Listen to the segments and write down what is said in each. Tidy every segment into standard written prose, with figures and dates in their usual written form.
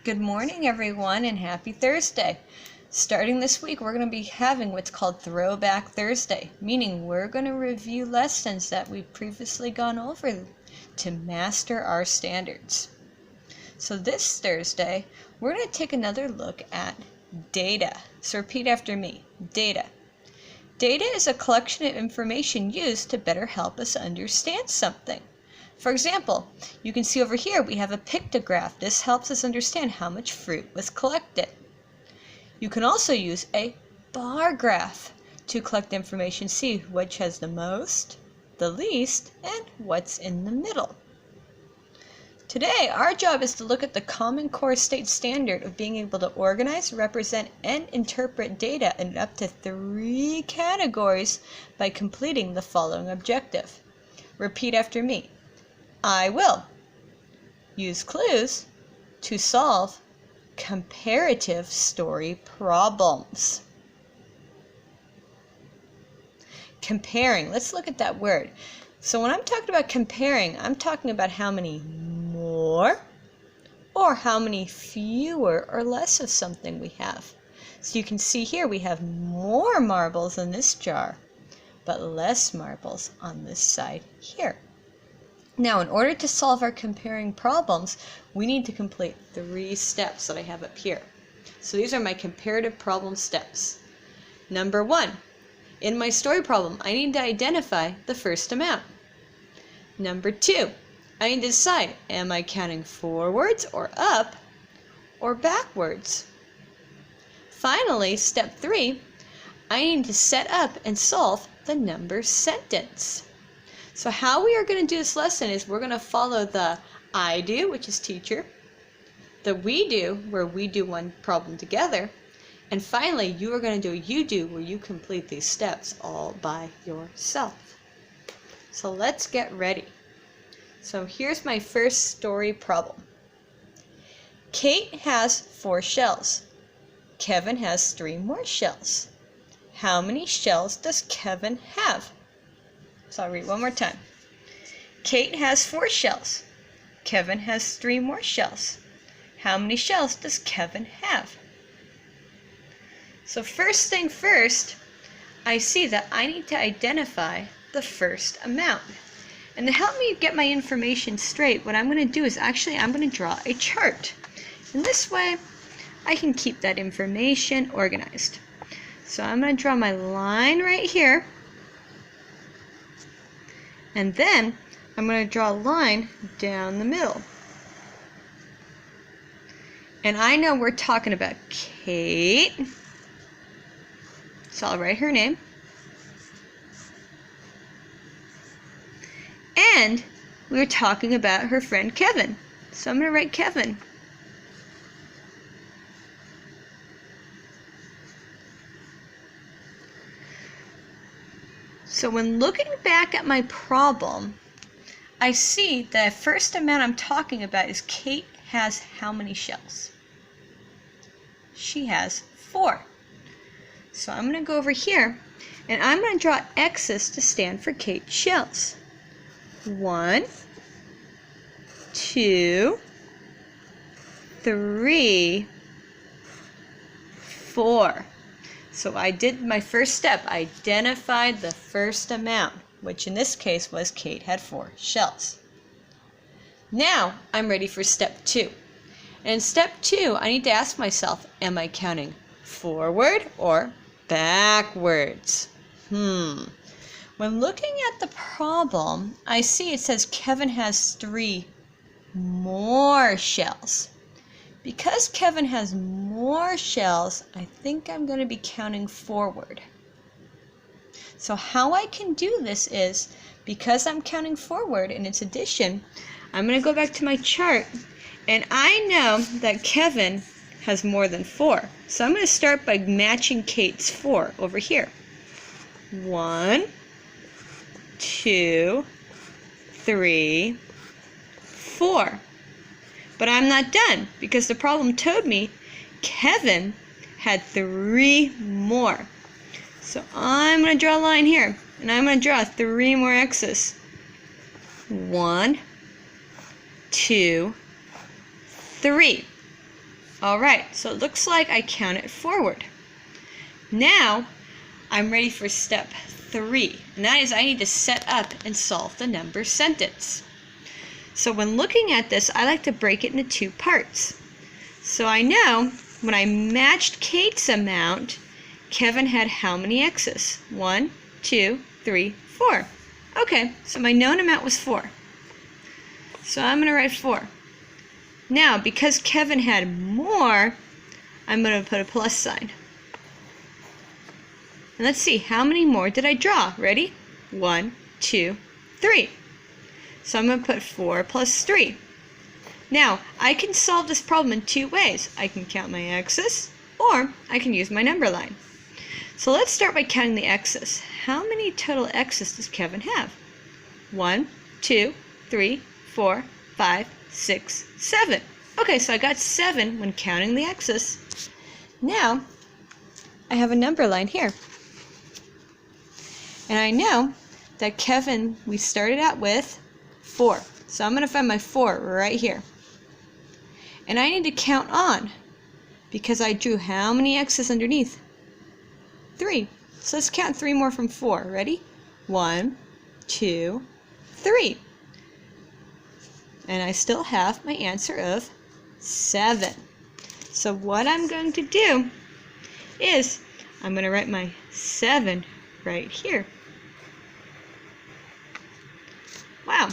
Good morning, everyone, and happy Thursday. Starting this week, we're going to be having what's called Throwback Thursday, meaning we're going to review lessons that we've previously gone over to master our standards. So this Thursday, we're going to take another look at data. So repeat after me, data. Data is a collection of information used to better help us understand something. For example, you can see over here we have a pictograph. This helps us understand how much fruit was collected. You can also use a bar graph to collect information, see which has the most, the least, and what's in the middle. Today, our job is to look at the Common Core State Standard of being able to organize, represent, and interpret data in up to 3 categories by completing the following objective. Repeat after me. I will use clues to solve comparative story problems. Comparing, let's look at that word. So when I'm talking about comparing, I'm talking about how many more or how many fewer or less of something we have. So you can see here we have more marbles in this jar, but less marbles on this side here. Now, in order to solve our comparing problems, we need to complete 3 steps that I have up here. So these are my comparative problem steps. Number 1, in my story problem, I need to identify the first amount. Number 2, I need to decide, am I counting forwards or up or backwards? Finally, step 3, I need to set up and solve the number sentence. So how we are going to do this lesson is we're going to follow the I do, which is teacher, the we do, where we do one problem together, and finally you are going to do a you do, where you complete these steps all by yourself. So let's get ready. So here's my first story problem. Kate has 4 shells. Kevin has 3 more shells. How many shells does Kevin have? So I'll read one more time. Kate has 4 shells. Kevin has 3 more shells. How many shells does Kevin have? So first thing first, I see that I need to identify the first amount. And to help me get my information straight, what I'm going to do is I'm going to draw a chart. And this way, I can keep that information organized. So I'm going to draw my line right here. And then I'm going to draw a line down the middle. And I know we're talking about Kate. So I'll write her name. And we were talking about her friend Kevin. So I'm going to write Kevin. So when looking back at my problem, I see the first amount I'm talking about is Kate has how many shells? She has 4. So I'm going to go over here and I'm going to draw X's to stand for Kate's shells. 1, 2, 3, 4. So I did my first step, identified the first amount, which in this case was Kate had 4 shells. Now I'm ready for step 2. And in step 2, I need to ask myself, am I counting forward or backwards? When looking at the problem, I see it says Kevin has 3 more shells. Because Kevin has more shells, I think I'm going to be counting forward. So how I can do this is, because I'm counting forward and it's addition, I'm going to go back to my chart, and I know that Kevin has more than 4. So I'm going to start by matching Kate's 4 over here. 1, 2, 3, 4. But I'm not done, because the problem told me Kevin had 3 more. So I'm going to draw a line here, and I'm going to draw 3 more X's. 1, 2, 3. All right, so it looks like I counted forward. Now, I'm ready for step 3, and that is I need to set up and solve the number sentence. So when looking at this, I like to break it into 2 parts. So I know when I matched Kate's amount, Kevin had how many X's? 1, 2, 3, 4. Okay, so my known amount was 4. So I'm going to write 4. Now, because Kevin had more, I'm going to put a plus sign. And let's see, how many more did I draw? Ready? 1, 2, 3. So I'm going to put 4 plus 3. Now, I can solve this problem in 2 ways. I can count my X's, or I can use my number line. So let's start by counting the X's. How many total X's does Kevin have? 1, 2, 3, 4, 5, 6, 7. Okay, so I got 7 when counting the X's. Now, I have a number line here. And I know that Kevin, we started out with 4. So I'm going to find my 4 right here. And I need to count on, because I drew how many X's underneath? 3. So let's count 3 more from 4. Ready? 1, 2, 3. And I still have my answer of 7. So what I'm going to do is I'm going to write my 7 right here. Wow.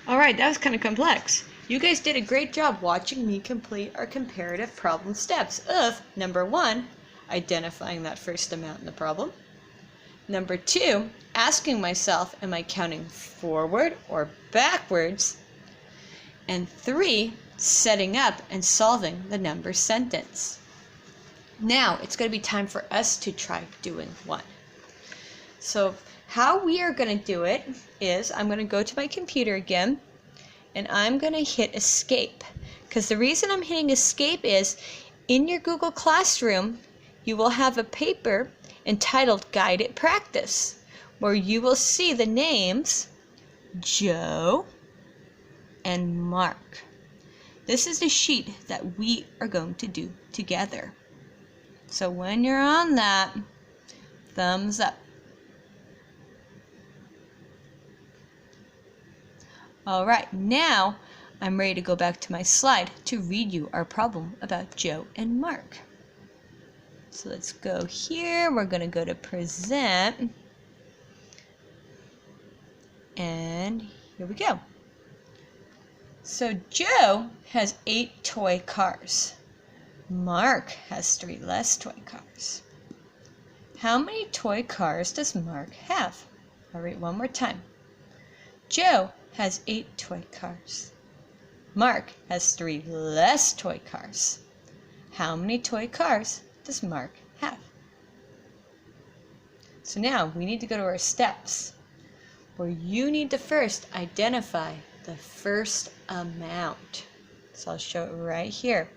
All right, that was kind of complex. You guys did a great job watching me complete our comparative problem steps of number 1, identifying that first amount in the problem. Number 2, asking myself, am I counting forward or backwards? And 3, setting up and solving the number sentence. Now, it's going to be time for us to try doing 1. So, how we are going to do it is I'm going to go to my computer again, and I'm going to hit escape. Because the reason I'm hitting escape is in your Google Classroom, you will have a paper entitled Guided Practice, where you will see the names Joe and Mark. This is the sheet that we are going to do together. So when you're on that, thumbs up. Alright, now I'm ready to go back to my slide to read you our problem about Joe and Mark. So let's go here. We're going to go to present. And here we go. So Joe has 8 toy cars. Mark has 3 less toy cars. How many toy cars does Mark have? I'll read one more time. Joe has 8 toy cars. Mark has 3 less toy cars. How many toy cars does Mark have? So now we need to go to our steps, where you need to first identify the first amount. So I'll show it right here.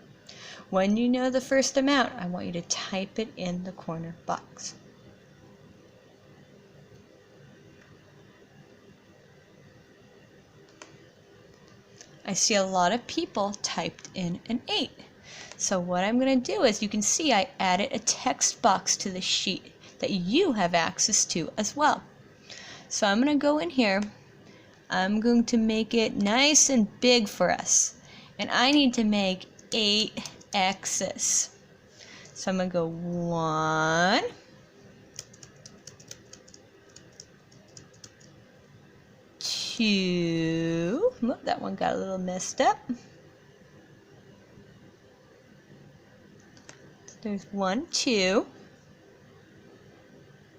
When you know the first amount, I want you to type it in the corner box. I see a lot of people typed in an 8. So what I'm going to do is, you can see I added a text box to the sheet that you have access to as well. So I'm going to go in here. I'm going to make it nice and big for us. And I need to make 8 X's. So I'm going to go 1, 2, that one got a little messed up. There's 1, 2.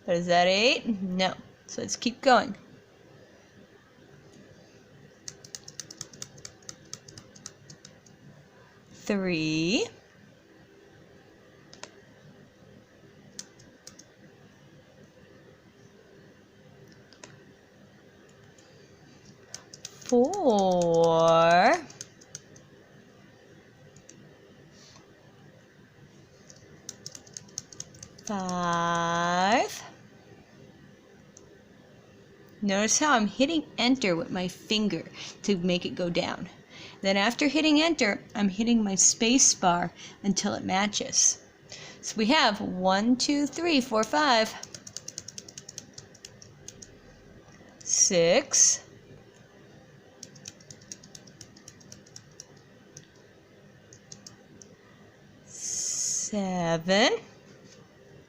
But is that 8? No. So let's keep going. 3. 4. 5. Notice how I'm hitting enter with my finger to make it go down. Then after hitting enter, I'm hitting my space bar until it matches. So we have 1, 2, 3, 4, 5, 6, 7,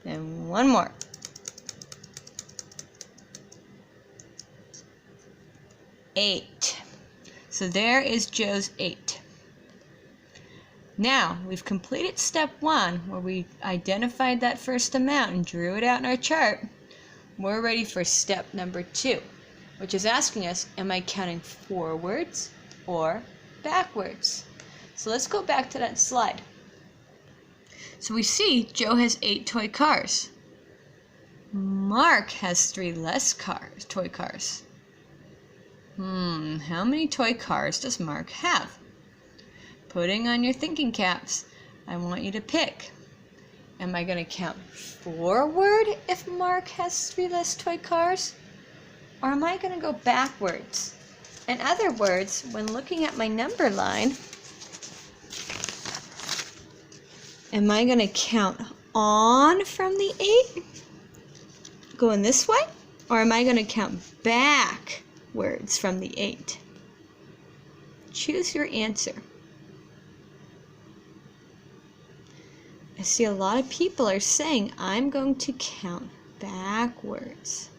and one more. 8. So there is Joe's 8. Now, we've completed step 1, where we identified that first amount and drew it out in our chart. We're ready for step number 2, which is asking us, am I counting forwards or backwards? So let's go back to that slide. So we see Joe has 8 toy cars. Mark has 3 less toy cars. How many toy cars does Mark have? Putting on your thinking caps, I want you to pick. Am I going to count forward if Mark has 3 less toy cars? Or am I going to go backwards? In other words, when looking at my number line, am I going to count on from the 8, going this way? Or am I going to count backwards from the 8? Choose your answer. I see a lot of people are saying, I'm going to count backwards.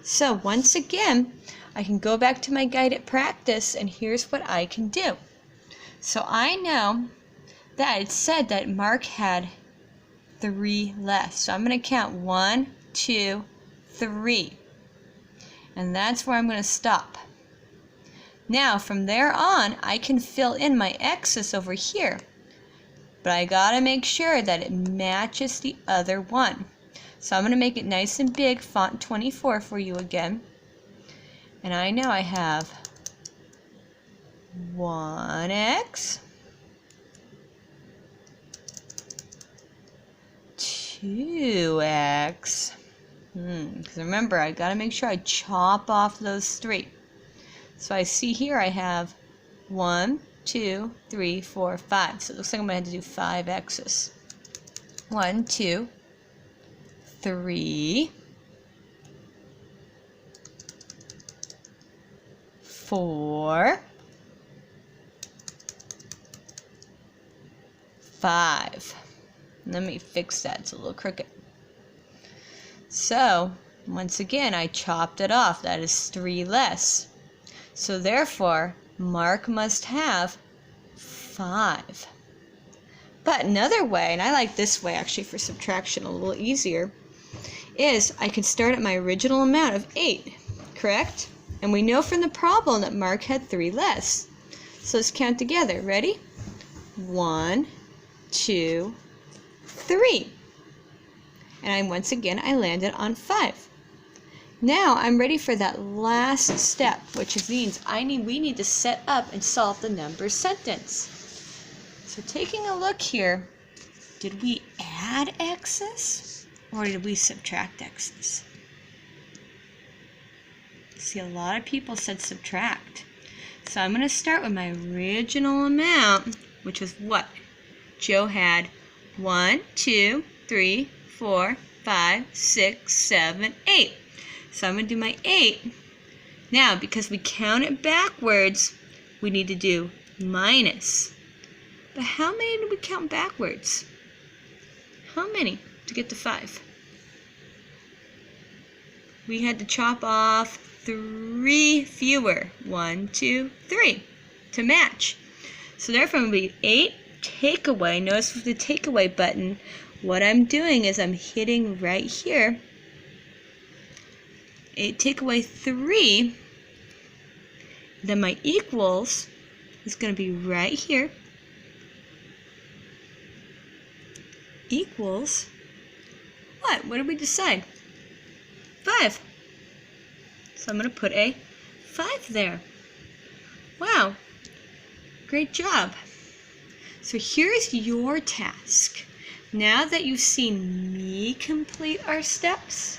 So once again, I can go back to my guided practice, and here's what I can do. So I know that it said that Mark had 3 less. So I'm going to count 1, 2, 3. And that's where I'm going to stop. Now from there on, I can fill in my X's over here. But I got to make sure that it matches the other one. So I'm going to make it nice and big, font 24 for you again. And I know I have 1X, 2X, because remember, I got to make sure I chop off those 3. So I see here I have 1, 2, 3, 4, 5. So it looks like I'm going to have to do 5 X's. 1, 2, 3, 4, 5. Let me fix that. It's a little crooked. So once again, I chopped it off. That is 3 less. So therefore, Mark must have 5. But another way, and I like this way actually for subtraction a little easier, is I can start at my original amount of 8, correct? And we know from the problem that Mark had 3 less. So let's count together. Ready? 1, 2, 3. And once again, I landed on 5. Now I'm ready for that last step, which means we need to set up and solve the number sentence. So taking a look here, did we add X's or did we subtract X's? See, a lot of people said subtract. So I'm going to start with my original amount, which was what? Joe had 1, 2, 3, 4, 5, 6, 7, 8. So I'm going to do my 8. Now, because we count it backwards, we need to do minus. But how many did we count backwards? How many to get to 5? We had to chop off 3 fewer. 1, 2, 3 to match. So therefore, I'm going to be 8, takeaway. Notice with the takeaway button, what I'm doing is I'm hitting right here. 8 take away 3, then my equals is going to be right here. Equals, what? What did we decide? 5. So I'm going to put a 5 there. Wow, great job. So here's your task. Now that you've seen me complete our steps,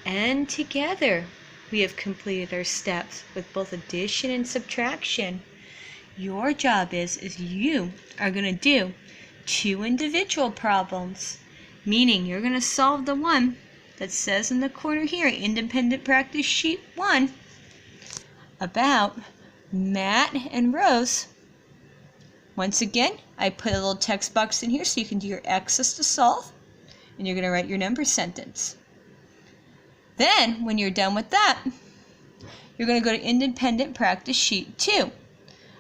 and together we have completed our steps with both addition and subtraction, Your job is you are going to do 2 individual problems, meaning you're going to solve the one that says in the corner here, Independent Practice Sheet 1, about Matt and Rose. Once again, I put a little text box in here so you can do your X's to solve, and you're going to write your number sentence. Then, when you're done with that, you're going to go to Independent Practice Sheet 2,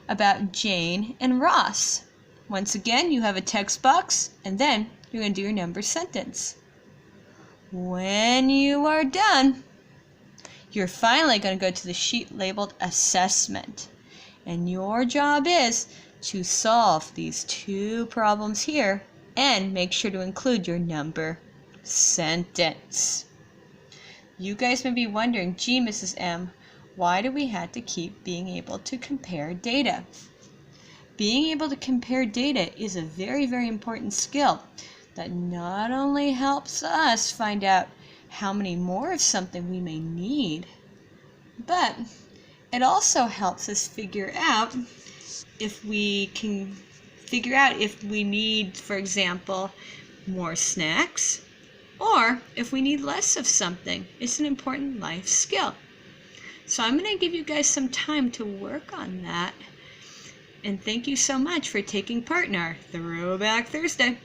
about Jane and Ross. Once again, you have a text box, and then you're going to do your number sentence. When you are done, you're finally going to go to the sheet labeled Assessment. And your job is to solve these 2 problems here and make sure to include your number sentence. You guys may be wondering, gee, Mrs. M, why do we have to keep being able to compare data? Being able to compare data is a very, very important skill that not only helps us find out how many more of something we may need, but it also helps us figure out if we need, for example, more snacks, or if we need less of something. It's an important life skill. So I'm going to give you guys some time to work on that. And thank you so much for taking part in our Throwback Thursday.